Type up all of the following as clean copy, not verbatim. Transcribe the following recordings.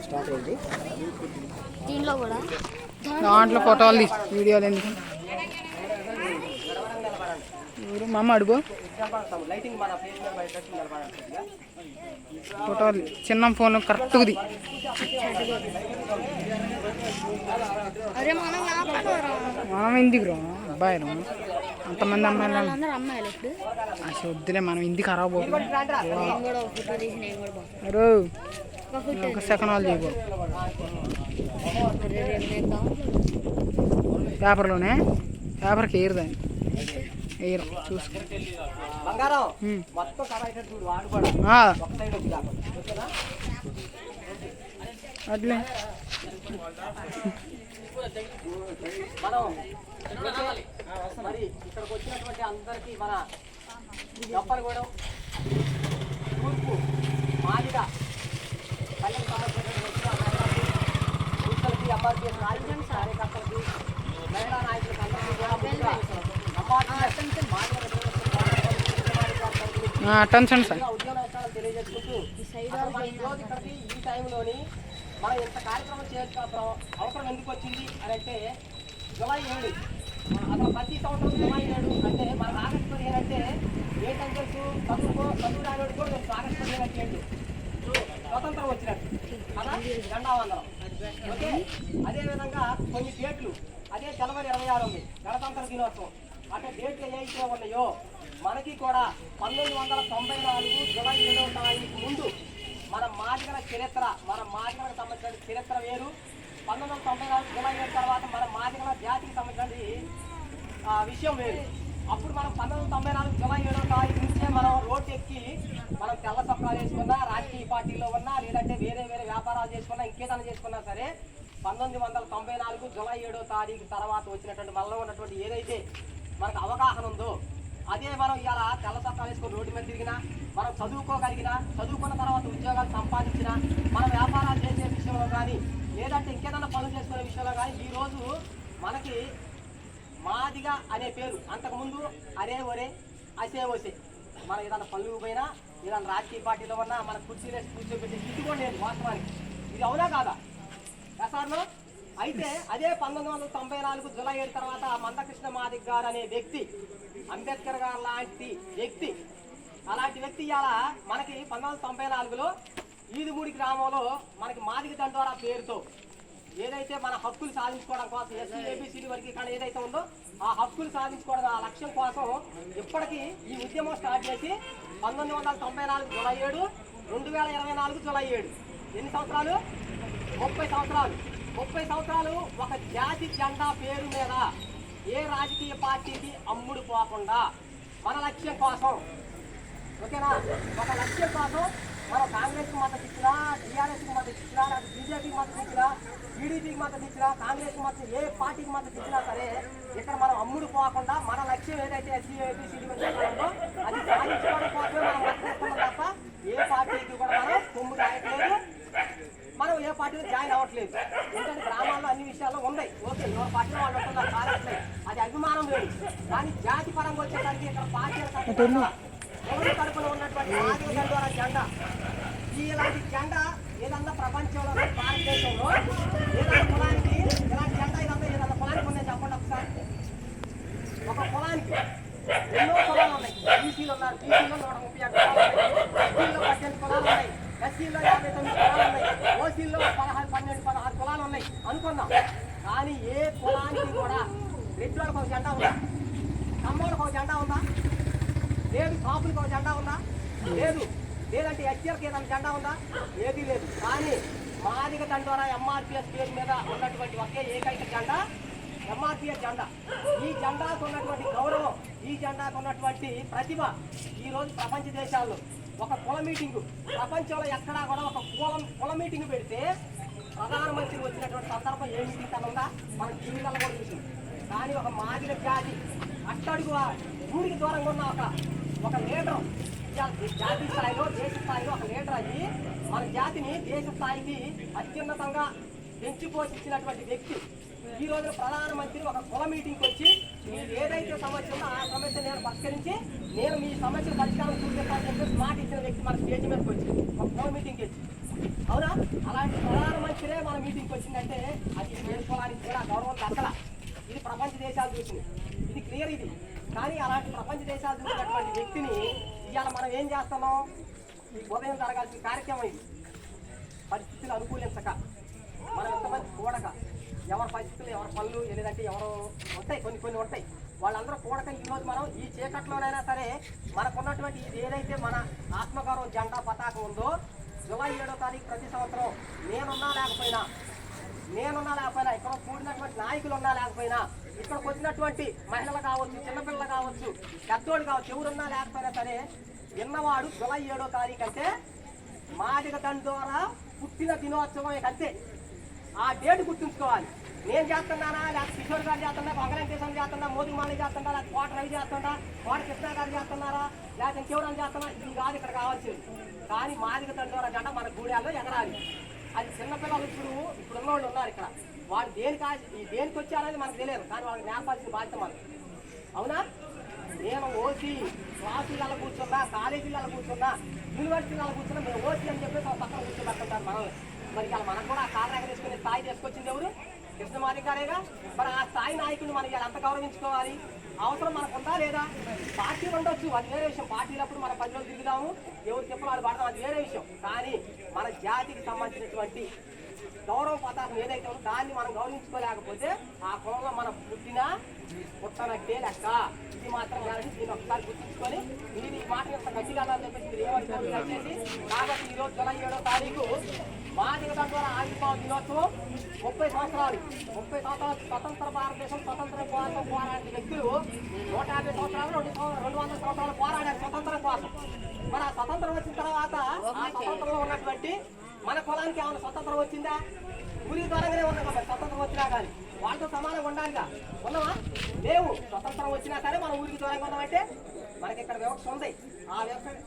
Start అయింది. దీనిలో కూడా దాంట్లో ఫోటోలు వీడియోలు ఎందుకు మా అమ్మ అడుగు ఫోటోలు చిన్న ఫోన్ కరెక్ట్ది. మనం ఎందుకు రా అబ్బాయిలు అంతమంది అమ్మాయిలు అసలు వద్దులే, మనం ఇంటికి ఖరాబ్ అవుతుంది. ఒక సెకండ్ వాళ్ళు చేయబో పేపర్లోనే పేపర్కి వేయరు దాన్ని వేయరు చూసుకో. అట్లే మరి ఇక్కడికి వచ్చినటువంటి అందరికీ మన గొప్పలగూడెం తూర్పు మాదిగ పల్లెకి సంబంధించినటువంటి ఎంఆర్పిఎస్ నాయకులకి కార్యకర్తలకి మహిళా నాయకులకి అందరికీ కూడా అటెన్షన్ సార్ ఉద్యోగ అవసరాలు తెలియజేసుకుంటూ ఇక్కడికి ఈ టైంలోని మనం ఇంత కార్యక్రమం చేయాల్సిన అవసరం ఎందుకు వచ్చింది అని అంటే జూలై 7 అసలు ప్రతి సంవత్సరం జూలై 7 అంటే మన ఆగస్టు 15 అంటే ఏంటంటే చదువు రానివాడు కూడా మేము ఆగస్టు 15 చేయండి స్వతంత్రం వచ్చినట్టు కదా, జెండా వందనం. ఓకే, అదేవిధంగా కొన్ని డేట్లు అదే జనవరి 26 ఉంది గణతంత్ర దినోత్సవం. అంటే డేట్లు ఏవైతే ఉన్నాయో మనకి కూడా 1994 జూలై 7వ తారీఖు ముందు మన మాదిగల చరిత్ర, మన మాదిగలకు సంబంధించిన చరిత్ర వేరు. 1994 జూలై 7 తర్వాత మన మాదిగల జాతికి సంబంధించిన విషయం వేరు. అప్పుడు మనం 1994 జూలై 7వ తారీఖు నుంచే మనం రోడ్డు ఎక్కి మనం తెల్ల చొక్కాలు వేసుకున్నా, రాజకీయ పార్టీలో ఉన్నా, లేదంటే వేరే వేరే వ్యాపారాలు చేసుకున్నా, ఇంకేదైనా చేసుకున్నా సరే 1994 జూలై 7వ తారీఖు తర్వాత వచ్చినటువంటి మనలో ఉన్నటువంటి ఏదైతే మనకు అవగాహన ఉందో అదే మనం ఇలా తెల్ల చొక్కాలు వేసుకొని రోడ్డు మీద తిరిగినా, మనం చదువుకోగలిగినా, చదువుకున్న తర్వాత ఉద్యోగాలు సంపాదించినా, మన వ్యాపారాలు చేసే విషయంలో కానీ, లేదంటే ఇంకేదైనా పనులు చేసుకునే విషయంలో కానీ ఈరోజు మనకి మాదిగ అనే పేరు. అంతకుముందు అరే ఒరే అసే ఒసే మనం ఏదైనా పనులు పోయినా, ఏదైనా రాజకీయ పార్టీలో ఉన్నా మన కుర్చీలో కూర్చోబెట్టే స్థితి కూడా లేదు వాస్తవానికి. ఇది అవునా కాదా ప్రసాద్లో? అయితే అదే 1994 జూలై 7 తర్వాత మందకృష్ణ మాదిగ గారు అనే వ్యక్తి, అంబేద్కర్ గారు లాంటి వ్యక్తి, అలాంటి వ్యక్తి ఇవాళ మనకి 1994లో ఈదుమూడి గ్రామంలో మనకి మాదిగ దండోరా పేరుతో ఏదైతే మన హక్కులు సాధించుకోవడం కోసం ఎస్సీ ఏబిసిడి వర్గీకరణ ఏదైతే ఉందో ఆ హక్కులు సాధించుకోవడం, ఆ లక్ష్యం కోసం ఇప్పటికీ ఈ ఉద్యమం స్టార్ట్ చేసి 1994 జూలై 7, 2024 జూలై 7 ఎన్ని సంవత్సరాలు? 30 సంవత్సరాలు. 30 సంవత్సరాలు ఒక జాతి జెండా పేరు మీద ఏ రాజకీయ పార్టీకి అమ్ముడు పోకుండా మన లక్ష్యం కోసం, ఓకేనా, ఒక లక్ష్యం కోసం మనం కాంగ్రెస్కి మద్దతు ఇచ్చినా, టీఆర్ఎస్కి మద్దతు ఇచ్చినా, బీజేపీకి మద్దతు ఇచ్చినా, టీడీపీకి మద్దతు ఇచ్చినా, కాంగ్రెస్కి మద్దతు ఏ పార్టీకి మద్దతు ఇచ్చినా సరే ఇక్కడ మనం అమ్ముడు పోకుండా మన లక్ష్యం ఏదైతే ఎస్సీ ఏబిసిడి ఉందో అది సాధించుకోవడం కోసమే మనం మద్దతు తప్ప ఏ పార్టీకి కూడా మనం కొమ్ము రాయట్లేదు, మనం ఏ పార్టీలో జాయిన్ అవ్వట్లేదు. ఎందుకంటే గ్రామాల్లో అన్ని విషయాల్లో ఉన్నాయి. ఓకే, ఎవరి పార్టీలో వాళ్ళు ఉంటున్నారు కాదట్లేదు, అది అభిమానం లేదు. కానీ జాతి పరంగా వచ్చేసరికి ఇక్కడ పార్టీల ఎవరి తరపున ఉన్నటువంటి మాదిగ దండోరా జెండా, ఇలాంటి జెండా ఏదన్నా ప్రపంచంలో భారతదేశంలో ఏదన్నా కులానికి ఇలాంటి జెండా ఏదన్నా కులానికి ఉన్నాయి చెప్పండి ఒకసారి. ఒక కులానికి ఎన్నో కులాలు ఉన్నాయి. బీసీలు ఉన్నారు, బీసీలో 131 కులాలు ఉన్నాయి, ఎస్సీలో 18 కులాలు ఉన్నాయి, ఎస్సీలో 59 కులాలు ఉన్నాయి, ఓసీల్లో 12 కులాలు ఉన్నాయి అనుకున్నాం. కానీ ఏ కులానికి కూడా రెడ్డివాళ్ళకి ఒక జెండా ఉందా? కమ్మోళ్ళకి ఒక జెండా ఉందా? లేదు. కాపులకు ఒక జెండా ఉందా? లేదు. లేదంటే ఎస్సీలకి ఏదైనా జెండా ఉందా? ఏదీ లేదు. కానీ మాదిగ దండోరా ఎంఆర్పిఎస్ పేరు మీద ఉన్నటువంటి ఒకే ఏకైక జెండా ఎంఆర్పిఎస్ జెండా. ఈ జెండాకు ఉన్నటువంటి గౌరవం, ఈ జెండాకు ఉన్నటువంటి ప్రతిభ ఈరోజు ప్రపంచ దేశాల్లో ఒక కుల మీటింగు, ప్రపంచంలో ఎక్కడా కూడా ఒక కుల మీటింగ్ పెడితే ప్రధానమంత్రి వచ్చినటువంటి సందర్భం ఏ మీటింగ్ కన్నా ఉందా? మన టీవీలలో కూడా చూసింది. కానీ ఒక మాదిగ జాతి అట్టడుగు ఊరికి దూరంగా ఉన్న ఒక లీడరు జాతీయ స్థాయిలో, దేశ స్థాయిలో ఒక లీడర్ అయ్యి మన జాతిని దేశ స్థాయికి అత్యున్నతంగా పెంచి పోషించినటువంటి వ్యక్తి ఈ రోజు ప్రధానమంత్రి ఒక కుల మీటింగ్కి వచ్చి మీరు ఏదైతే సమస్య ఉందో ఆ సమస్య నేను పరిష్కరించి నేను మీ సమస్య పరిష్కారం చూపిస్తానని చెప్పేసి మాట ఇచ్చిన వ్యక్తి మన స్టేజ్ మీదకి వచ్చి ఒక కుల మీటింగ్కి వచ్చి అవునా? అలాంటి ప్రధానమంత్రే మన మీటింగ్కి వచ్చిందంటే అది ఏ కులానికి కూడా గౌరవం దక్కల. ఇది ప్రపంచ దేశాలు చూసింది, ఇది క్లియర్ ఇది. కానీ అలాంటి ప్రపంచ దేశాలు చూసినటువంటి వ్యక్తిని ఇవాళ మనం ఏం చేస్తున్నాం? ఈ ఉదయం జరగాల్సిన కార్యక్రమం ఇది. పరిస్థితులు అనుకూలించక మనం ఎంతమంది కూడక, ఎవరి పరిస్థితులు ఎవరి పనులు లేదంటే ఎవరు ఉంటాయి, కొన్ని ఉంటాయి, వాళ్ళందరూ కూడక ఈరోజు మనం ఈ చీకట్లోనైనా సరే మనకున్నటువంటి ఇది ఏదైతే మన ఆత్మగౌరవం జెండా పతాకం ఉందో జూలై 7వ తారీఖు ప్రతి సంవత్సరం నేనున్నా లేకపోయినా ఇక్కడ కూడినటువంటి నాయకులు ఉన్నా లేకపోయినా, ఇక్కడికి వచ్చినటువంటి మహిళలు కావచ్చు, చిన్నపిల్లలు కావచ్చు, పెద్దోళ్ళు కావచ్చు, ఎవరున్నా లేకపోయినా సరే విన్నవాడు జూలై 7వ తారీఖు అంటే మాదిగ దండోరా పుట్టిన దినోత్సవం అంతే. ఆ డేట్ గుర్తుంచుకోవాలి. నేను చేస్తున్నానా, లేకపోతే కిషోర్ గారు చేస్తున్నా, వెంకటేశ్వరం చేస్తున్నా, మోదీ మాలి చేస్తున్నా, లేకపోతే కోట రవి చేస్తుంటా, కోట కృష్ణ గారు చేస్తున్నారా, లేకపోతే ఇంకెవరైనా చేస్తున్నా, ఇది కాదు ఇక్కడ కావాల్సింది. కానీ మాదిగ దండోరా జెండా మన గూడాల్లో ఎగరాలి. అది చిన్నపిల్లలు ఇప్పుడున్న వాళ్ళు ఉన్నారు ఇక్కడ, వాళ్ళు దేనికి వచ్చారనేది మనకు తెలియదు, కానీ వాళ్ళకి నేర్పాల్సిన బాధ్యత మనకు. అవునా? నేను ఓసీ క్లాసులలో కూర్చున్నా, కాలేజీలలో కూర్చున్నా, యూనివర్సిటీలలో కూర్చున్నా, మేము ఓసీ అని చెప్పేసి ఒక పక్కన కూర్చోబెట్టుంటారు మనల్ని. మరి ఇలా మనకు కూడా ఆ కాళ్ళ ఎగరేసుకునే స్థాయి తీసుకొచ్చింది ఎవరు? కృష్ణమాది గారేగా. మరి ఆ స్థాయి నాయకుడిని మనం ఇలా ఎంత గౌరవించుకోవాలి? అవసరం మనకు ఉందా లేదా? పార్టీ ఉండొచ్చు, అది వేరే విషయం. పార్టీలప్పుడు మన పనిలో తిరుగుదాము, ఎవరు చెప్పాలి పడదాం, అది వేరే విషయం. కానీ మన జాతికి సంబంధించినటువంటి గౌరవ పతాకం ఏదైతే ఉందో దాన్ని మనం గౌరవించుకోలేకపోతే ఆ కులంలో మనం పుట్టనట్టే లెక్క. ఇది మాత్రం కానీ దీన్ని ఒకసారి గుర్తుంచుకొని మీరు ఈ మాట ఎంత గట్టిగా చెప్పేసి మీరు ఏమనుకోవాలి వచ్చేసి. కాబట్టి ఈరోజు జూలై 7వ తారీఖు మాదిగ దండోరా ఆవిర్భావ దినోత్సవం. 30 సంవత్సరాలు స్వతంత్ర భారతదేశం స్వతంత్రం కోసం పోరాడిన వ్యక్తులు 150 సంవత్సరాలు 200 సంవత్సరాలు పోరాడారు స్వతంత్రం కోసం. మరి ఆ స్వతంత్రం వచ్చిన తర్వాత ఆ స్వతంత్రంలో ఉన్నటువంటి మన కులానికి ఏమైనా స్వతంత్రం వచ్చిందా? ఊరికి దూరంగానే ఉన్నాం కదా. స్వతంత్రం వచ్చినా కానీ వాళ్ళతో సమానంగా ఉండాలిగా. ఉన్నామా? లేవు. స్వతంత్రం వచ్చినా సరే మనం ఊరికి దూరంగా ఉన్నామంటే మనకి ఇక్కడ వివక్ష ఉంది. ఆ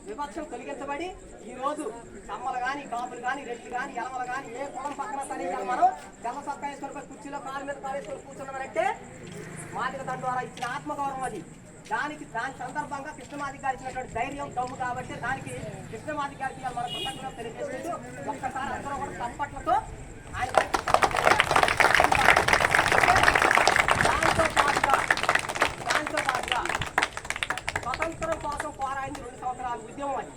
వివక్షను తొలగించబడి ఈరోజు కమ్మలు కానీ, కాపులు కానీ, రెడ్లు కానీ, ఎలమలు కానీ ఏ కులం పక్కన సరే మనం తెల్ల సొక్కా వేసుకొని కుర్చీలో కాలు మీద కాలేసుకొని కూర్చున్నామంటే మాదిగ దండోరా ఇచ్చిన ఆత్మగౌరవం అది. దాని సందర్భంగా కృష్ణమాది గారు ఇచ్చినటువంటి ధైర్యం దమ్ము కాబట్టి దానికి కృష్ణమాది గారికి మన కృతజ్ఞతలు తెలియజేస్తూ ఒక్కసారి అందరూ కూడా చప్పట్లతో ఆయన దాంతో పాటుగా స్వతంత్రం కోసం పోరాడింది 2 సంవత్సరాల ఉద్యమం అని.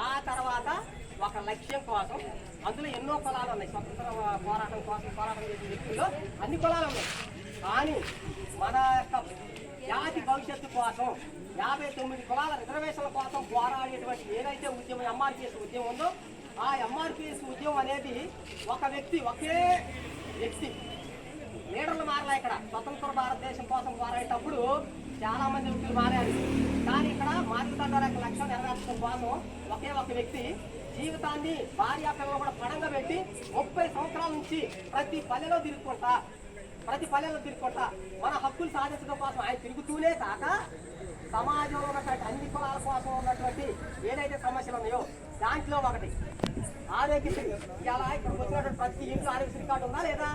ఆ తర్వాత ఒక లక్ష్యం కోసం అందులో ఎన్నో కులాలు ఉన్నాయి. స్వతంత్ర పోరాటం కోసం పోరాటం చేసిన వ్యక్తుల్లో అన్ని కులాలు ఉన్నాయి. కానీ మన యొక్క జాతి భవిష్యత్తు కోసం 59 కులాల రిజర్వేషన్ల కోసం పోరాడేటువంటి ఏదైతే ఉద్యమం ఎంఆర్పిఎస్ ఉద్యమం ఉందో ఆ ఎంఆర్పిఎస్ ఉద్యమం అనేది ఒకే వ్యక్తి లీడర్లు మారలే. ఇక్కడ స్వతంత్ర భారతదేశం కోసం పోరాడేటప్పుడు చాలా మంది వ్యక్తులు మారారు. కానీ ఇక్కడ మాదిగ దండోరా లక్ష్యం నెరవేర్చడం కోసం ఒక వ్యక్తి జీవితాన్ని భార్య పిల్లలు కూడా పడంగా పెట్టి 30 సంవత్సరాల నుంచి ప్రతి పల్లెలో తిరుగుకుంటా మన హక్కులు సాధించడం కోసం ఆయన తిరుగుతూనే కాక సమాజంలో ఉన్నటువంటి అన్ని కులాల కోసం ఉన్నటువంటి ఏదైతే సమస్యలు ఉన్నాయో దాంట్లో ఒకటి ఆరోగ్యశ్రీ. ఇలా ఇక్కడికి వచ్చినటువంటి ప్రతి ఇంట్లో ఆరోగ్యశ్రీ కార్డు ఉందా లేదా?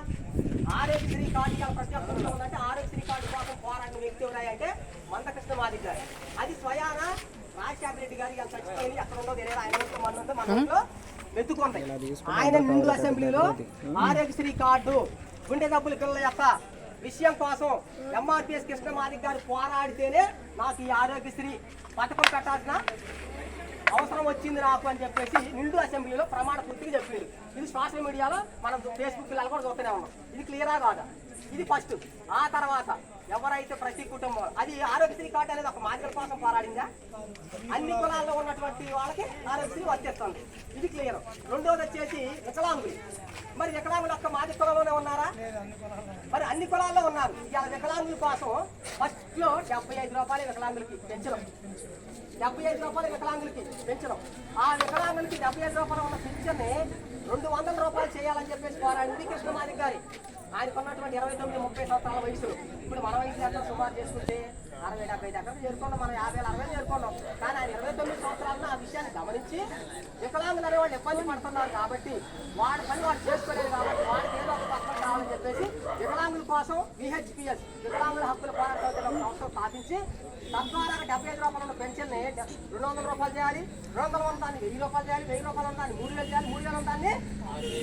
ఆరోగ్యశ్రీ కార్డు ఇలా ప్రతి ఒక్కరిలో ఉందంటే ఆరోగ్యశ్రీ కార్డు కోసం పోరాడిన వ్యక్తి ఉన్నాయంటే మందకృష్ణమాది గారు. అది స్వయాన రాజశేఖర రెడ్డి గారు ఇలా చచ్చిపోయింది ఎక్కడ ఉందో తెలియదు. ఆయన మనలో వెతుకుంటాయి. ఆయన నిండు అసెంబ్లీలో ఆరోగ్యశ్రీ కార్డు గుండె జబ్బుల పిల్లల యొక్క విషయం కోసం ఎంఆర్పిఎస్ కృష్ణమాది గారు పోరాడితేనే నాకు ఈ ఆరోగ్యశ్రీ పథకం పెట్టాల్సిన అవసరం వచ్చింది నాకు అని చెప్పేసి నిండు అసెంబ్లీలో ప్రమాణ పూర్తిగా చెప్పారు. ఇది సోషల్ మీడియాలో మనం ఫేస్బుక్ పిల్లలు కూడా చూస్తూనే ఉన్నాం. ఇది క్లియరా కాదా? ఇది ఫస్ట్. ఆ తర్వాత ఎవరైతే ప్రతి కుటుంబం అది ఆరోగ్యశ్రీ కార్డు అనేది ఒక మాదిగల కోసం పోరాడిందా? అన్ని కులాల్లో ఉన్నటువంటి వాళ్ళకి ఆరోగ్యశ్రీ వర్తిస్తుంది. ఇది క్లియర్. రెండోది వచ్చేసి వికలాంగులు. మరి వికలాంగులు ఒక్క మాదిగ కులంలోనే ఉన్నారా? మరి అన్ని కులాల్లో ఉన్నారు. ఇవాళ వికలాంగుల కోసం ఫస్ట్లో 75 రూపాయలు వికలాంగులకి పెంచడం. 75 రూపాయలు వికలాంగులకి పెంచడం. ఆ వికలాంగులకి 75 రూపాయలు ఉన్న పెన్షన్ని 200 రూపాయలు చేయాలని చెప్పేసి పోరాడింది కృష్ణమాది గారి. ఆయనకు ఉన్నటువంటి 29-30 సంవత్సరాల వయసులో. ఇప్పుడు మన వయసు ఎక్కడ సుమారు చేసుకుంటే 60-70 దగ్గర చేరుకున్నాం. మనం 50-60 చేరుకున్నాం. కానీ ఆయన 29 సంవత్సరాలను ఆ విషయాన్ని గమనించి వికలాంగులు అనే వాళ్ళు ఇబ్బంది పడుతున్నారు కాబట్టి వాడి పని వాడు చేసుకోలేదు కాబట్టి వాడికి ఏదో ఒక పథకం కావాలని చెప్పేసి వికలాంగుల కోసం విహెచ్పిఎస్ వికలాంగుల హక్కుల పోరాట సమితి సంస్థ స్థాపించి తద్వారా 75 రూపాయలు ఉన్న పెన్షన్ని 200 రూపాయలు చేయాలి, 200 ఉన్న దాన్ని 1000 రూపాయలు చేయాలి, 1000 రూపాయలు ఉన్న దాన్ని 3000 చేయాలి, 3000 ఉన్న దాన్ని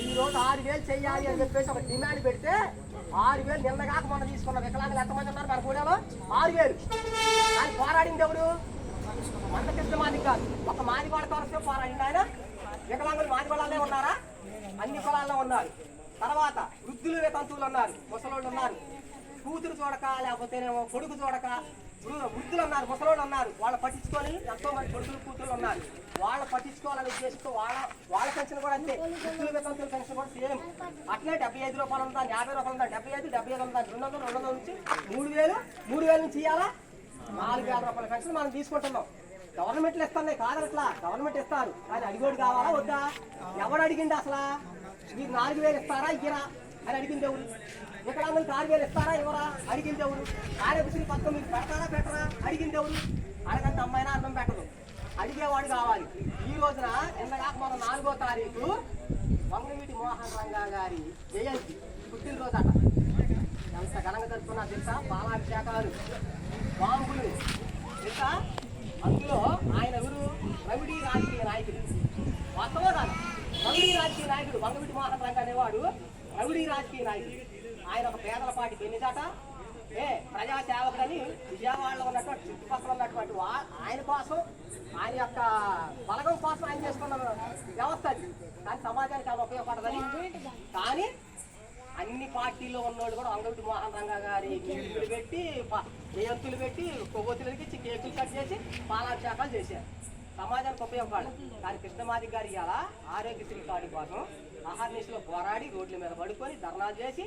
ఈరోజు 6000 చేయాలి అని చెప్పేసి ఒక డిమాండ్ పెడితే 6000 నిన్నగాక మొన్న తీసుకున్న వికలాంగులు ఎంతమంది ఉన్నారు మన కూడలో? 6000. దాన్ని పోరాడింది ఎవరు? మందకృష్ణ మాది కాదు, ఒక మాదిగోడ కొరసే పోరాడింది ఆయన. వికలాంగులు మాదిగోళ్ళనే ఉన్నారా? అన్ని కులాల్లో ఉన్నారు. తర్వాత వృద్ధులు వితంతువులు ఉన్నారు, ముసలోళ్ళు ఉన్నారు, కూతురు చూడక లేకపోతేనేమో కొడుకు చూడక వృద్ధులు ఉన్నారు, ముసలోళ్ళు ఉన్నారు. వాళ్ళు పట్టించుకొని ఎంతో మంది కొడుకులు కూతురు ఉన్నారు. వాళ్ళు పట్టించుకోవాలనే ఉద్దేశంతో వాళ్ళ పెన్షన్ కూడా అంతే, వృద్ధులు వితంతువుల పెన్షన్ కూడా సేమ్ అట్లే 75 రూపాయలు ఉందా, 50 రూపాయలు ఉందా, 75 ఉందా, 200 నుంచి 3000 నుంచి ఇవ్వాలా 4000 రూపాయల పెన్షన్ మనం తీసుకుంటున్నాం. గవర్నమెంట్లు ఇస్తున్నాయి కాదట్లా, గవర్నమెంట్ ఇస్తారు. కానీ అడిగోడు కావాలా వద్దా? ఎవడు అడిగింది అసలు? మీరు 4000 ఇస్తారా ఇయ్యరా అని అడిగింది ఎవరు? వికలాంగులకు 6000 ఇస్తారా ఇవ్వరా అడిగింది ఎవరు? ఆరోగ్యశ్రీ పథకం మీరు పెడతారా పెట్టరా అడిగింది ఎవరు? అడగంటే అమ్మాయినా అన్నం పెట్టదు, అడిగేవాడు కావాలి. ఈ రోజున ఎంతగాక మనం 4వ తారీఖు వంగవీటి మోహన్ రంగా గారి జయంతి పుట్టినరోజు అట. ఎంత ఘనంగా జరుపుకున్నా తెలుసా? పాలాభిషేకాలు, బాంబులు తెలుసా? అందులో ఆయన ఎవరు? రవిడి రాజకీయ నాయకుడు. వాస్తవం కాదు, రవిడి రాజకీయ నాయకుడు వంగవీటి మోహన్ రంగా అనేవాడు రవిడి రాజకీయ నాయకుడు. ఆయన ఒక పేదల పార్టీ పెన్నిదాట ప్రజా సేవకుడని విజయవాడలో ఉన్నటువంటి చుట్టుపక్కల ఉన్నటువంటి ఆయన కోసం, ఆయన యొక్క బలగం కోసం ఆయన చేసుకున్న వ్యవస్థ అది. కానీ సమాజానికి అది ఉపయోగపడదని. కానీ అన్ని పార్టీల్లో ఉన్నోళ్ళు కూడా వంగవీటి మోహన్ రంగా గారి ఇల్లులు పెట్టి జయంతులు పెట్టి కొవ్వొత్తులు ఇచ్చి కేకులు కట్ చేసి పాలాభిషేకాలు చేశారు. సమాజానికి ఉపయోగపడాలి. కానీ కృష్ణమాది గారి ఇవాళ ఆరోగ్యశ్రీ కార్డు కోసం అహర్నిశలో పోరాడి రోడ్ల మీద పడుకొని ధర్నాలు చేసి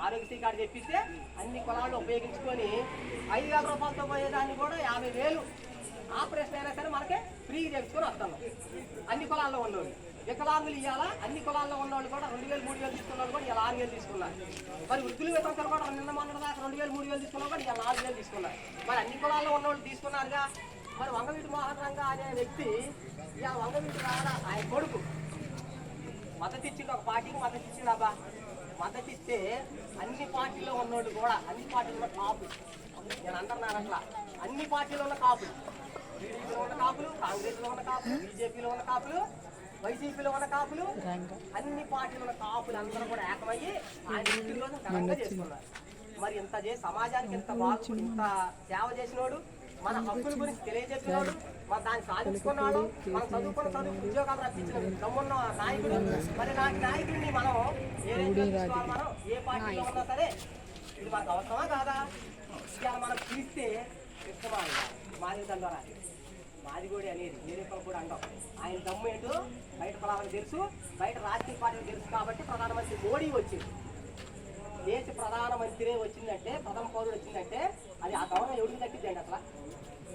ఆరోగ్యశ్రీ కార్డు తెప్పిస్తే అన్ని కులాలు ఉపయోగించుకొని 5000 రూపాయలతో పోయేదాన్ని కూడా 50,000 ఆపరేషన్ అయినా సరే మనకే ఫ్రీగా తెచ్చుకొని వస్తాను. అన్ని కులాల్లో ఉన్నోళ్ళు వికలాంగులు ఇవ్వాలా, అన్ని కులాల్లో ఉన్నవాళ్ళు కూడా 2000, 3000 తీసుకున్న వాళ్ళు కూడా ఇలా 6000 తీసుకున్నారు. మరి వృద్ధులు వితంతులు కూడా నిన్న మొన్న దాకా 2000, 3000 తీసుకున్నా కూడా ఇలా 4000 తీసుకున్నారు. మరి అన్ని కులాల్లో ఉన్నవాళ్ళు తీసుకున్నారుగా. మరి వంగవీటి మోహన్ రంగా అనే వ్యక్తి ఇలా వంగవీటి రాగా ఆయన కొడుకు మద్దతు ఇచ్చింది, ఒక పార్టీకి మద్దతు ఇచ్చింది. అబ్బా మద్దతు ఇస్తే అన్ని పార్టీలో ఉన్నోళ్ళు కూడా, అన్ని పార్టీలో కాపు, నేను అంటున్నాను అట్లా, అన్ని పార్టీలో ఉన్న కాపులు, టీడీపీలో ఉన్న కాపులు, కాంగ్రెస్లో ఉన్న కాపులు, బీజేపీలో ఉన్న కాపులు, వైసీపీలో ఉన్న కాపులు, అన్ని పార్టీలో ఉన్న కాపులు అందరూ కూడా ఏకమయ్యి ఆయన పుట్టినరోజు ఘనంగా చేసుకున్నారు. మరి ఇంత చేసి సమాజానికి ఇంత బాగు, ఇంత సేవ చేసినోడు, మన హక్కుల గురించి తెలియజెప్పినోడు, మన దాన్ని సాధించుకున్నాడు, మనం చదువుకున్న చదువు ఉద్యోగాలు రప్పించిన దమ్మున్న నాయకుడు. మరి నాటి నాయకుడిని మనం మనం ఏ పార్టీలో ఉన్నా సరే ఇది మనకు అవసరమా కాదా? ఇవాళ మనం పిలిస్తే కృష్ణమాది మాది దండోరా మాదిగోడి అనేది వేరే కూడా అంటాం. ఆయన దమ్ము ఏంటో బయట కులాలకు తెలుసు, బయట రాజకీయ పార్టీలకు తెలుసు. కాబట్టి ప్రధానమంత్రి మోడీ వచ్చింది, దేశ ప్రధానమంత్రి వచ్చిందంటే, ప్రథమ పౌరుడు వచ్చిందంటే అది ఆ గౌరవం ఎవరికి దక్కిద్దండి? అసలు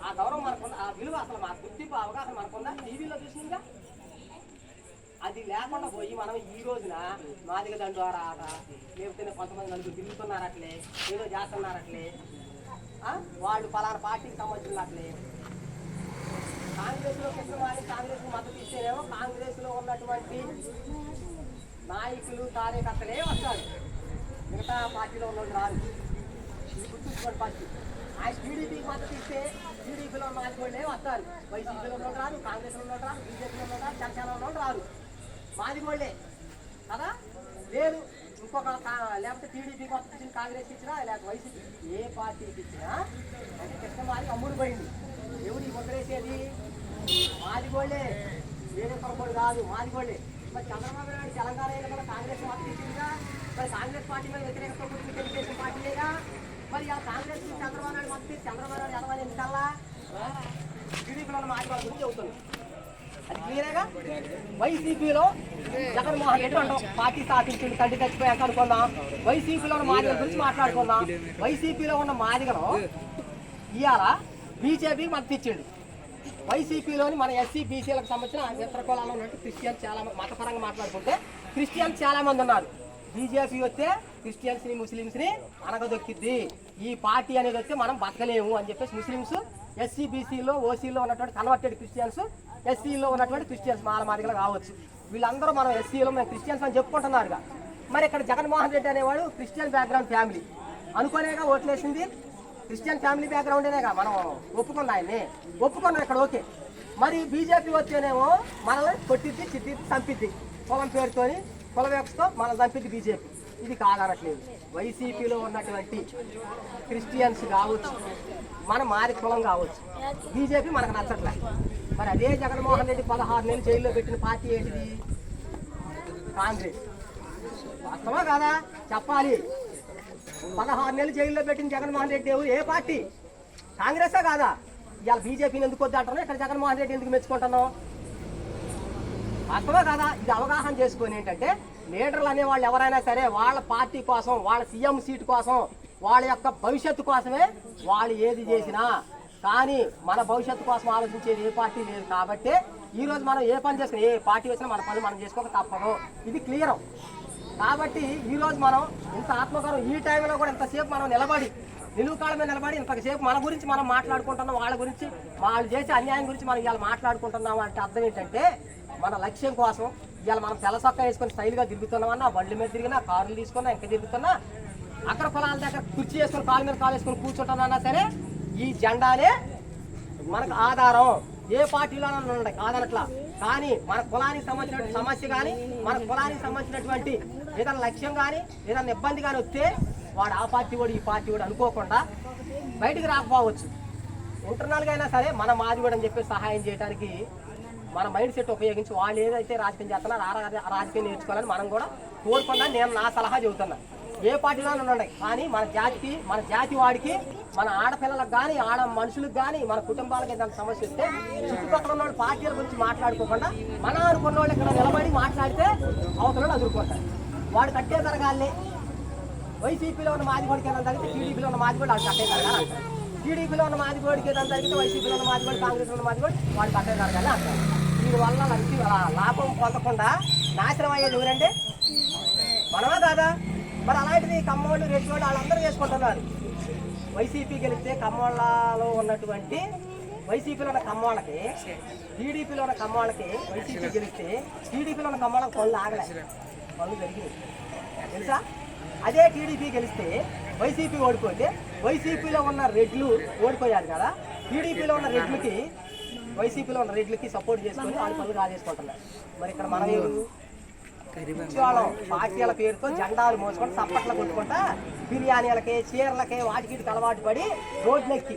ఆ గౌరవం మనకుందా? ఆ విలువ అసలు మా గుర్తింపు అవగాహన మనకుందా? టీవీలో చూసిందిగా. అది లేకుండా పోయి మనం ఈ రోజున మాదిగ దండోరా ఆట, లేకపోతే కొంతమంది నలుగురు తిరుగుతున్నారట్లే, ఏదో చేస్తున్నారట్లే, వాళ్ళు పలానా పార్టీకి సంబంధించినట్లే. కాంగ్రెస్లో కృష్ణమాది కాంగ్రెస్ మద్దతు ఇస్తేనేమో కాంగ్రెస్లో ఉన్నటువంటి నాయకులు కార్యకర్తలే వస్తారు, మిగతా పార్టీలో ఉన్నోళ్ళు రారు. ఇది గుర్తుంచుకోండి ఫస్ట్. ఆయన టీడీపీకి మద్దతు ఇస్తే టీడీపీలో మాదిగోళ్ళే వస్తారు, వైసీపీలో ఉన్నోళ్ళు రారు, కాంగ్రెస్లో ఉన్నోళ్ళు రారు, బీజేపీలో ఉన్నోళ్ళు రారు, జనసేనలో ఉన్నోళ్ళు రారు, మాదిగోళ్ళే కదా. లేదు ఇంకొక లేకపోతే టీడీపీకి మద్దతు ఇచ్చిన కాంగ్రెస్కి ఇచ్చినా లేకపోతే వైసీపీ ఏ పార్టీకి ఇచ్చినా అంటే కృష్ణమాది అమ్ముడు పోయింది. ఎవరు ముద్రేసేది? మాదిగోళ్ళే, వేరే పొరపాటు కాదు, మాదిగోళ్ళే. మరి చంద్రబాబు నాయుడు తెలంగాణ కూడా కాంగ్రెస్ మద్దతు ఇచ్చిందిగా. మరి కాంగ్రెస్ పార్టీ మీద వ్యతిరేకత పుట్టిన తెలుగుదేశం పార్టీలేగా. మరి ఆ కాంగ్రెస్ చంద్రబాబు నాయుడు మద్దతు చంద్రబాబు నాయుడు ఎలవాలి ఎందుకల్లా టీడీపీలో ఉన్న మాదిగోళ్ళ గురించి చెబుతుంది. అది క్లియర్గా. వైసీపీలో జగన్మోహన్ రెడ్డి అంటాం, పార్టీ స్థాపించింది, తండ్రి చచ్చిపోయాక అనుకుందాం. వైసీపీలో ఉన్న మాదిగల గురించి మాట్లాడుకుందాం. వైసీపీలో ఉన్న మాదిగలు ఇవాళ బీజేపీకి మద్దతు ఇచ్చిండు. వైసీపీలోని మన ఎస్సీ బీసీలకు సంబంధించిన ఇతర కులాల్లో ఉన్నట్టు క్రిస్టియన్స్ చాలా మతపరంగా మాట్లాడుకుంటే క్రిస్టియన్స్ చాలామంది ఉన్నారు. బీజేపీ వస్తే క్రిస్టియన్స్ని ముస్లిమ్స్ని అనగదొక్కిద్ది, ఈ పార్టీ అనేది వస్తే మనం బతకలేము అని చెప్పేసి ముస్లిమ్స్, ఎస్సీ బీసీలో ఓసీలో ఉన్నటువంటి కన్వర్టెడ్ క్రిస్టియన్స్, ఎస్సీలో ఉన్నటువంటి క్రిస్టియన్స్ మాదిగలు కావచ్చు. వీళ్ళందరూ మనం ఎస్సీలో మేము క్రిస్టియన్స్ అని చెప్పుకుంటున్నారుగా. మరి ఇక్కడ జగన్మోహన్ రెడ్డి అనేవాడు క్రిస్టియన్ బ్యాక్గ్రౌండ్ ఫ్యామిలీ, అనుకునేగా ఓట్లేసింది. క్రిస్టియన్ ఫ్యామిలీ బ్యాక్గ్రౌండేనేగా మనం ఒప్పుకున్నాం ఆయన్ని, ఒప్పుకున్నాం ఇక్కడ ఓకే. మరి బీజేపీ వచ్చేనేమో మనల్ని కొట్టిద్ది, చిట్టిద్ది, చంపిద్ది, కులం పేరుతోని కుల వ్యవస్థతో మనం చంపిద్ది బీజేపీ. ఇది కాదనట్లేదు. వైసీపీలో ఉన్నటువంటి క్రిస్టియన్స్ కావచ్చు, మన మాది కులం కావచ్చు, బీజేపీ మనకు నచ్చట్లే. మరి అదే జగన్మోహన్ రెడ్డి 16 నెలలు జైల్లో పెట్టిన పార్టీ ఏంటిది? కాంగ్రెస్. వాస్తవా కాదా చెప్పాలి. 16 నెలలు జైల్లో పెట్టిన జగన్మోహన్ రెడ్డి ఏ పార్టీ? కాంగ్రెసా కాదా? ఇవాళ బీజేపీని ఎందుకు వద్దంటున్నావు, ఇక్కడ జగన్మోహన్ రెడ్డి ఎందుకు మెచ్చుకుంటున్నావు? వాస్తవా కాదా? ఇది అవగాహన చేసుకొని ఏంటంటే లీడర్లు అనేవాళ్ళు ఎవరైనా సరే వాళ్ళ పార్టీ కోసం, వాళ్ళ సీఎం సీటు కోసం, వాళ్ళ యొక్క భవిష్యత్తు కోసమే వాళ్ళు ఏది చేసినా, కానీ మన భవిష్యత్తు కోసం ఆలోచించేది ఏ పార్టీ లేదు. కాబట్టి ఈరోజు మనం ఏ పని చేసుకుని ఏ పార్టీ వచ్చినా మన పని మనం చేసుకోక తప్పదు. ఇది క్లియర్. కాబట్టి ఈరోజు మనం ఇంత ఆత్మగౌరవం ఈ టైంలో కూడా ఇంతసేపు మనం నిలువు కాళ్ళ మీద నిలబడి ఇంతసేపు మన గురించి మనం మాట్లాడుకుంటున్నాం, వాళ్ళ గురించి వాళ్ళు చేసే అన్యాయం గురించి మనం ఇవాళ మాట్లాడుకుంటున్నాం అంటే అర్థం ఏంటంటే మన లక్ష్యం కోసం ఇవాళ మనం తెల్ల సొక్కా వేసుకొని స్టైల్గా తిరుగుతున్నామన్నా, బండ్ల మీద తిరిగినా, కార్లు తీసుకున్నా, ఇంకా తిరుగుతున్నా, అక్కడ పొలాల దగ్గర కుర్చీ వేసుకొని కాలు మీద కాలు వేసుకొని కూర్చుంటున్నా సరే ఈ జెండానే మనకు ఆధారం. ఏ పార్టీలోనూ ఉండే కాదనట్లా. కానీ మన కులానికి సంబంధించినటువంటి సమస్య కానీ, మన కులానికి సంబంధించినటువంటి ఏదైనా లక్ష్యం కానీ, ఏదైనా ఇబ్బంది కానీ వస్తే వాడు ఆ పార్టీ వాడు ఈ పార్టీ వాడు అనుకోకుండా బయటికి రాకపోవచ్చు. ఇంటర్నల్గా అయినా సరే మన మాది కూడా అని చెప్పి సహాయం చేయడానికి మన మైండ్ సెట్ ఉపయోగించి వాళ్ళు ఏదైతే రాజకీయం చేస్తున్నారో ఆ రాజకీయం నేర్చుకోవాలని మనం కూడా కోరుకున్నా. నేను నా సలహా చెబుతున్నా, ఏ పార్టీలో ఉండండి కానీ మన జాతి వాడికి, మన ఆడపిల్లలకు కానీ, ఆడ మనుషులకు కానీ, మన కుటుంబాలకు ఏదైనా సమస్య వస్తే చుట్టుపక్కల ఉన్న వాళ్ళు పార్టీల గురించి మాట్లాడుకోకుండా మన అనుకున్న వాళ్ళు ఇక్కడ నిలబడి మాట్లాడితే అవతల అదురుకుంటారు. వాడు కట్టే జరగాలి. వైసీపీలో ఉన్న మాదిగోడికి ఏదైనా జరిగితే టీడీపీలో ఉన్న మాదిగోడు వాళ్ళు కట్టే జరగాలి అంటారు. టీడీపీలో ఉన్న మాదిగోడికి ఏదైనా జరిగితే వైసీపీలో ఉన్న మాదిగోడు, కాంగ్రెస్లో ఉన్న మాదిగోడు వాళ్ళు కట్టే జరగాలి అంటారు. దీనివల్ల లాభం పొందకుండా నాశనం అయ్యేది ఎవరంటే మనమా కాదా? మరి అలాంటిది కమ్మోళ్ళు, రెడ్డి వాళ్ళు వాళ్ళందరూ చేసుకుంటున్నారు. వైసీపీ గెలిస్తే కమ్మోళ్ళలో ఉన్నటువంటి వైసీపీలో ఉన్న కమ్మోళ్ళకి, టీడీపీలో ఉన్న కమ్మోళ్ళకి వైసీపీ గెలిస్తే టీడీపీలో ఉన్న కమ్మోళ్ళకి పనులు ఆగలే, పనులు జరిగినాయి తెలుసా? అదే టీడీపీ గెలిస్తే వైసీపీ ఓడిపోతే వైసీపీలో ఉన్న రెడ్లు ఓడిపోయారు కదా, టీడీపీలో ఉన్న రెడ్లకి వైసీపీలో ఉన్న రెడ్లకి సపోర్ట్ చేసుకొని వాళ్ళు పనులు కాజేసుకుంటున్నారు. మరి ఇక్కడ మనం వాళ్ళం పార్టీల పేరుతో జెండాలు మోసుకొని చప్పట్లు కొట్టుకుంటా బిర్యానీలకి, చీరలకి, వాటికి అలవాటు పడి రోడ్లెక్కి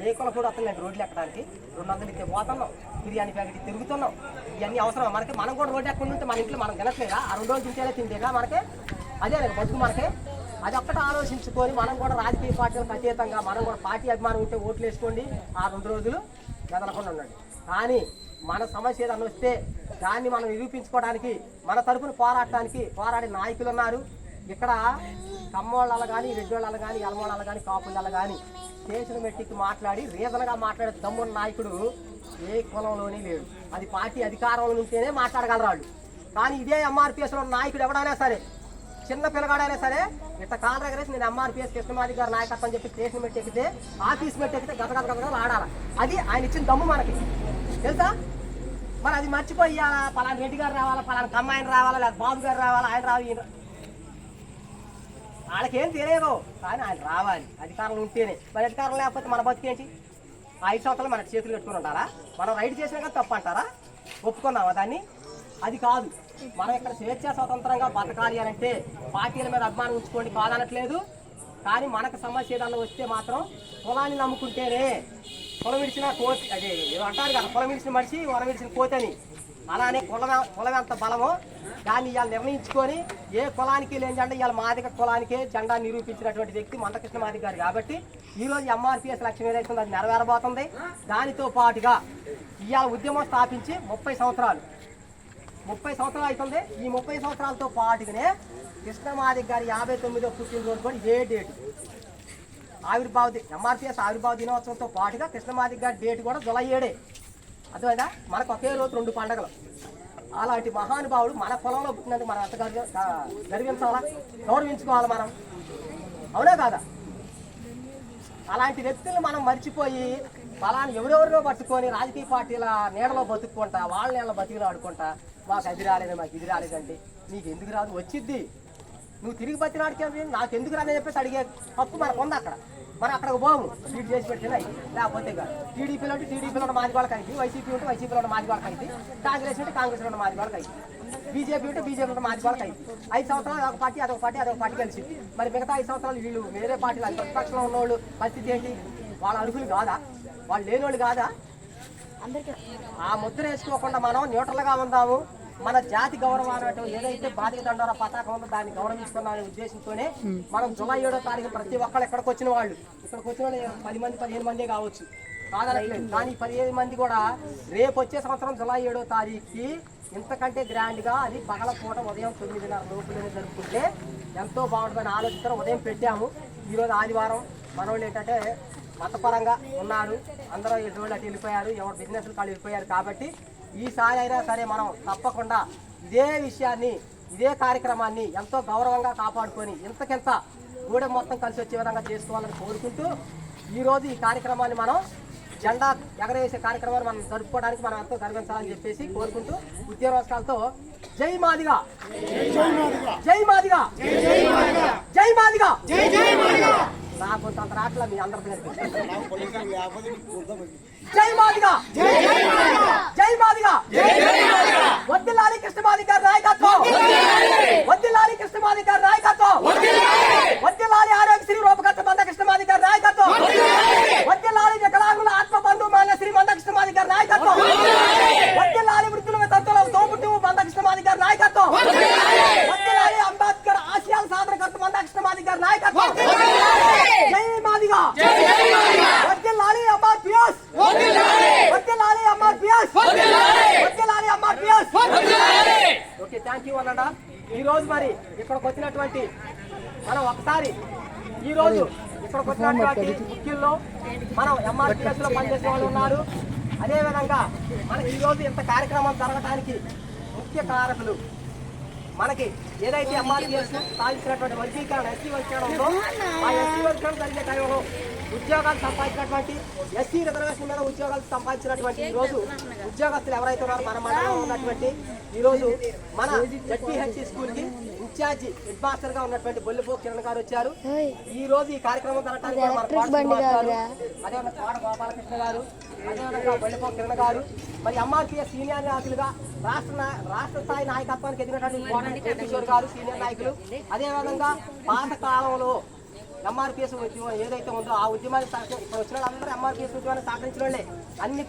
ఏ కుల కూడా వస్తుంది రోడ్లు ఎక్కడానికి 200 ఇస్తే పోతున్నాం, బిర్యానీ ప్యాకెట్ తిరుగుతున్నాం. ఇవన్నీ అవసరం మనకి. మనం కూడా రోడ్డు ఎక్కడ ఉంటే మన ఇంట్లో మనం తినట్లేదా? ఆ 2 రోజులు తింటేనే తింటేగా మనకి అదే బతుకు మనకి. అది ఒక్కటి ఆలోచించుకొని మనం కూడా రాజకీయ పార్టీలకు అతీతంగా మనం కూడా పార్టీ అభిమానం ఉంటే ఓట్లు వేసుకోండి, ఆ 2 రోజులు గదలకుండా ఉండండి. కానీ మన సమస్య ఏదన్నా వస్తే దాన్ని మనం నిరూపించుకోవడానికి, మన తరపున పోరాడే నాయకులు ఉన్నారు. ఇక్కడ కమ్మోళ్ళ కానీ, రెడ్డోళ్ళ కానీ, ఎలమోళ్ళ కానీ, కాపుళ్ళ కానీ స్టేషన్ మెట్టికి మాట్లాడి రీజన్గా మాట్లాడే దమ్మున్న నాయకుడు ఏ కులంలోనే లేడు. అది పార్టీ అధికారంలో ఉంటేనే మాట్లాడగలరు వాళ్ళు. కానీ ఇదే ఎంఆర్పిఎస్లో నాయకుడు ఎవడైనా సరే, చిన్న పిల్లగాడైనా సరే ఇట్లా కాళ్ళ దగ్గరేసి నేను ఎంఆర్పిఎస్ కృష్ణమాది గారి నాయకత్వం చెప్పి స్టేషన్ మెట్టి ఎక్కితే, ఆఫీస్ మెట్టి ఎక్కితే గదగదగదలు ఆడాలి. అది ఆయన ఇచ్చిన దమ్ము మనకి తెలుసా? మరి అది మర్చిపోయి పలానా రెడ్డి గారు రావాలా, పలానా కమ్మాయిని రావాలా, లేదా బాబు గారు రావాలా, ఆయన రావాలి, వాళ్ళకేం తెలియదు. కానీ ఆయన రావాలి అధికారంలో ఉంటేనే. మరి అధికారం లేకపోతే మన బతికేంటి? 5 సంవత్సరాలు మనకి చేతులు పెట్టుకుని ఉంటారా? మనం రైట్ చేసినా కానీ తప్పు అంటారా? ఒప్పుకున్నావా దాన్ని? అది కాదు. మనం ఇక్కడ స్వేచ్ఛా స్వతంత్రంగా బతకాలి అని అంటే పార్టీల మీద అభిమానం ఉంచుకోండి కాదనట్లేదు. కానీ మనకు సమస్య ఏదన్నా వస్తే మాత్రం కులాన్ని నమ్ముకుంటేనే. కులం విడిచిన కోతి, అదే అంటారు కదా, కులం విడిచిన మనిషి వరం విడిచిన కోతని. అలానే కులం ఎంత బలమో దాన్ని ఇవాళ నిర్ణయించుకొని ఏ కులానికి లేని జెండా ఇవాళ మాదిగ కులానికే జెండా నిరూపించినటువంటి వ్యక్తి మందకృష్ణ మాదిగ గారు. కాబట్టి ఈరోజు ఎంఆర్పిఎస్ లక్ష్యం ఏదైతుందో అది నెరవేరబోతుంది. దానితో పాటుగా ఇవాళ ఉద్యమం స్థాపించి 30 సంవత్సరాలు అవుతుంది. ఈ 30 సంవత్సరాలతో పాటుగానే కృష్ణమాదిగ గారి 59వ పుట్టినరోజు కూడా ఇదే డేటు ఎంఆర్పిఎస్ ఆవిర్భావ దినోత్సవంతో పాటుగా కృష్ణమాదిగ గారి డేట్ కూడా జూలై 7. అర్థమైందా? మనకు ఒకే రోజు 2 పండుగలు. అలాంటి మహానుభావుడు మన పొలంలో పుట్టినందుకు మనం ఎంత గర్వించాలా, గౌరవించుకోవాలి మనం, అవునా కాదా? అలాంటి వ్యక్తులను మనం మర్చిపోయి ఫలాన్ని ఎవరెవరినో పట్టుకొని రాజకీయ పార్టీల నీడలో బతుక్కుంటా, వాళ్ళ నీళ్ళ బతికిలో ఆడుకుంటా, మాకు అది రాలేదు, మాకు ఇది రాలేదండి. మీకు ఎందుకు రాదు? వచ్చిద్ది. నువ్వు తిరిగి బతినాడికి నాకు ఎందుకు రాదని చెప్పేసి అడిగే హక్కు మనకు ఉంది అక్కడ. మనం అక్కడికి పోము, సీట్ చేసి పెట్టినా లేకపోతే టీడీపీలో ఉంటే టీడీపీలో ఉన్న మాది వాళ్ళకి అయితే, వైసీపీ ఉంటే వైసీపీలో ఉన్న మాది వాళ్ళకి అయితే, కాంగ్రెస్ ఉంటే కాంగ్రెస్లో ఉన్న మాది వాళ్ళకి అయితే, బీజేపీ ఉంటే బీజేపీ ఉన్న మాది వాళ్ళకి అయితే. 5 సంవత్సరాలు ఒక పార్టీ అదొక పార్టీ కలిసి మరి మిగతా 5 సంవత్సరాలు వీళ్ళు వేరే పార్టీలు ప్రతిపక్షంలో ఉన్నవాళ్ళు పరిస్థితి ఏంటి? వాళ్ళ అర్హులు కాదా? వాళ్ళు లేనివాళ్ళు కాదా? ఆ ముద్ర వేసుకోకుండా మనం న్యూట్రల్గా ఉందాము. మన జాతి గౌరవాన్ని ఏదైతే బాధిక దండోర పతాకం ఉందో దాన్ని గౌరవించుకున్న ఉద్దేశంతోనే మనం జూలై 7వ తారీఖు ప్రతి ఒక్కళ్ళు ఇక్కడికి వచ్చిన వాళ్ళు 10 మంది 15 మంది కావచ్చు కాదనట్లేదు. కానీ 15 మంది కూడా రేపు వచ్చే సంవత్సరం జూలై 7వ తారీఖుకి ఇంతకంటే గ్రాండ్గా అది పగలపూట ఉదయం 9:30 లోపులోనే జరుపుకుంటే ఎంతో బాగుంటుందని ఆలోచిస్తారు. ఉదయం పెట్టాము. ఈరోజు ఆదివారం మనోళ్ళు ఏంటంటే మతపరంగా ఉన్నారు, అందరూ ఎటువంటి అటు వెళ్ళిపోయారు, ఎవరు బిజినెస్లు కాళ్ళు వెళ్ళిపోయారు. కాబట్టి ఈసారి అయినా సరే మనం తప్పకుండా ఇదే విషయాన్ని ఇదే కార్యక్రమాన్ని ఎంతో గౌరవంగా కాపాడుకొని ఇంతకింత గూడెం మొత్తం కలిసి వచ్చే విధంగా చేసుకోవాలని కోరుకుంటూ ఈరోజు ఈ కార్యక్రమాన్ని మనం జెండా ఎగరవేసే కార్యక్రమాన్ని మనం జరుపుకోవడానికి మనం ఎంతో గర్వించాలని చెప్పేసి కోరుకుంటూ ఉద్యోగస్తులతో జై మాదిగా, జై మాదిగా, జై మాదిగా. నాకు కొంత రాట్లా మీ అందరికీ జై మాదిగా, జై మాదిగా. వద్దిలాలి కృష్ణమాది గారి నాయకత్వం, వద్దిలాలి కృష్ణమాది గారి నాయకత్వం, వద్దిలాలి ఆరోగ్యశ్రీ రూపకర్త మంద కృష్ణమాది గారి నాయకత్వం, వద్దిలాలి వికలాంగుల ఆత్మబంధు మాన్యశ్రీ మంద కృష్ణమాది గారి నాయకత్వం, వద్దిలాలి వృద్ధుల తంతుల తోబుట్టు మంద కృష్ణమాది గారి నాయకత్వం, వద్దిలాలి అంబేద్కర్ ఆశయాల సాధనకర్త మంద కృష్ణమాది గారి నాయకత్వం. జై మాదిగా, వద్దిలాలి అమర్ పియాస్, వద్దిలాలి అమర్ పియాస్, వద్దిలాలి అమర్ పియాస్. ఓకే, థ్యాంక్ యూ అన్న. ఈ రోజు మరి ఇక్కడికి వచ్చినటువంటి మనం ఒకసారి ఈ రోజు ఇక్కడికి వచ్చినటువంటి ముఖ్యుల్లో మనం ఎంఆర్పిఎస్ లో పనిచేసే వాళ్ళు ఉన్నారు. అదేవిధంగా మనకి ఈ రోజు ఇంత కార్యక్రమం జరగడానికి ముఖ్య కారకులు మనకి ఏదైతే ఎంఆర్పిఎస్ సాధించినటువంటి వర్గీకరణ ఎస్సీ వర్గీకరణ ఉందో ఆ ఎస్సీ వర్గీకరణ జరిగే టైంలో ఉద్యోగాలు సంపాదించినటువంటి ఎస్సీ రిజర్వేషన్ మీద ఉద్యోగాలు సంపాదించినటువంటి ఈ రోజు ఉద్యోగస్తులు ఎవరైతే ఉన్నారో మన మండలంలో ఉన్నటువంటి ఈ రోజు మన జడ్పీహెచ్సి స్కూల్ కి ఇన్ఛార్జి హెడ్ మాస్టర్ గా ఉన్నటువంటి బొల్లిపో కిరణ్ గారు వచ్చారు. ఈ రోజు ఈ కార్యక్రమం జరగడానికి మన అదేవిధంగా కోడ గోపాలకృష్ణ గారు, అదేవిధంగా బొల్లిపో కిరణ్ గారు, మరి ఎంఆర్పిఎస్ సీనియర్ నాయకులుగా రాష్ట్ర స్థాయి నాయకత్వానికి ఎదిగినటువంటి కోట జయకిషోర్ గారు సీనియర్ నాయకులు. అదేవిధంగా పాత కాలంలో ఎంఆర్పిఎస్ ఉద్యమం ఏదైతే ఉందో ఆ ఉద్యమాన్ని ఇప్పుడు వచ్చిన వాళ్ళందరూ ఎంఆర్పిఎస్ ఉద్యమాన్ని సహకరించిన వాళ్ళే. అన్ని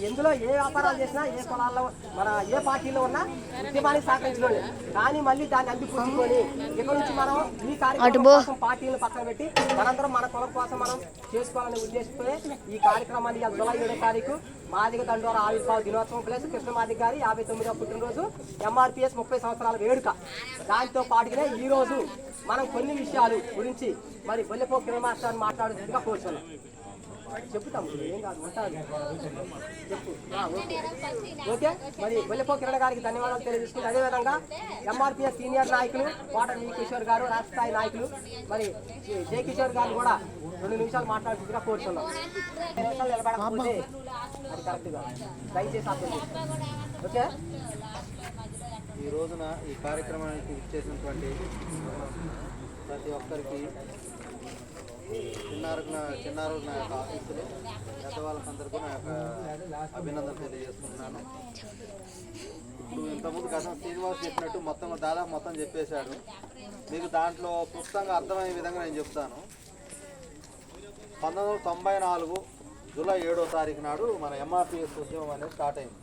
ఎందులో ఏ వ్యాపారాలు చేసినా ఏ కులాల్లో మన ఏ పార్టీలో ఉన్నా ఉద్యమానికి సహకరించిన వాళ్ళే. కానీ మళ్ళీ దాన్ని అందిపుచ్చుకొని ఇక్కడ నుంచి మనం ఈ కార్యక్రమం కోసం పార్టీలను పక్కన పెట్టి మనందరం మన కులం కోసం మనం చేసుకోవాలనే ఉద్దేశంతో ఈ కార్యక్రమాన్ని జూలై 7వ తారీఖు మాదిగ దండోర ఆవిర్భావ దినోత్సవం ప్లస్ కృష్ణమాదిగ గారి 59వ పుట్టినరోజు ఎంఆర్పిఎస్ 30 సంవత్సరాల వేడుక. దాంతో పాటుగానే ఈ రోజు మనం కొన్ని విషయాలు గురించి మరి బొల్లెపో కిరణ్ మాస్టర్ మాట్లాడుతుందిగా కోరుచున్నాం. చెప్తాం, ఏం కాదు, ఉంటాను చెప్పు. ఓకే, మరి బొల్లెపో కిరణ్ గారికి ధన్యవాదాలు తెలియజేసుకుంటే అదేవిధంగా ఎంఆర్పిఎస్ సీనియర్ నాయకులు కోట కిషోర్ గారు రాష్ట్ర స్థాయి నాయకులు మరి జయ కిషోర్ గారు కూడా 2 నిమిషాలు మాట్లాడుతుందిగా కోరుచున్నాం. 2 నిమిషాలు నిలబడకపోతే అది కరెక్ట్గా దయచేసి అర్థం చేసుకోండి. ఓకే, ఈ రోజున ఈ కార్యక్రమానికి ఇచ్చేసినటువంటి ప్రతి ఒక్కరికి చిన్నారు నా యొక్క ఆఫీసులు పెద్దవాళ్ళకందరికీ నా యొక్క అభినందనలు తెలియజేస్తున్నాను. ఇప్పుడు ఇంతకుముందు గతం శ్రీనివాస్ చెప్పినట్టు దాదాపు మొత్తం చెప్పేశాడు. మీకు దాంట్లో క్లుప్తంగా అర్థమయ్యే విధంగా నేను చెప్తాను. 1994 జూలై 7వ తారీఖు నాడు మన ఎంఆర్పిఎస్ ఉద్యమం అనేది స్టార్ట్ అయింది.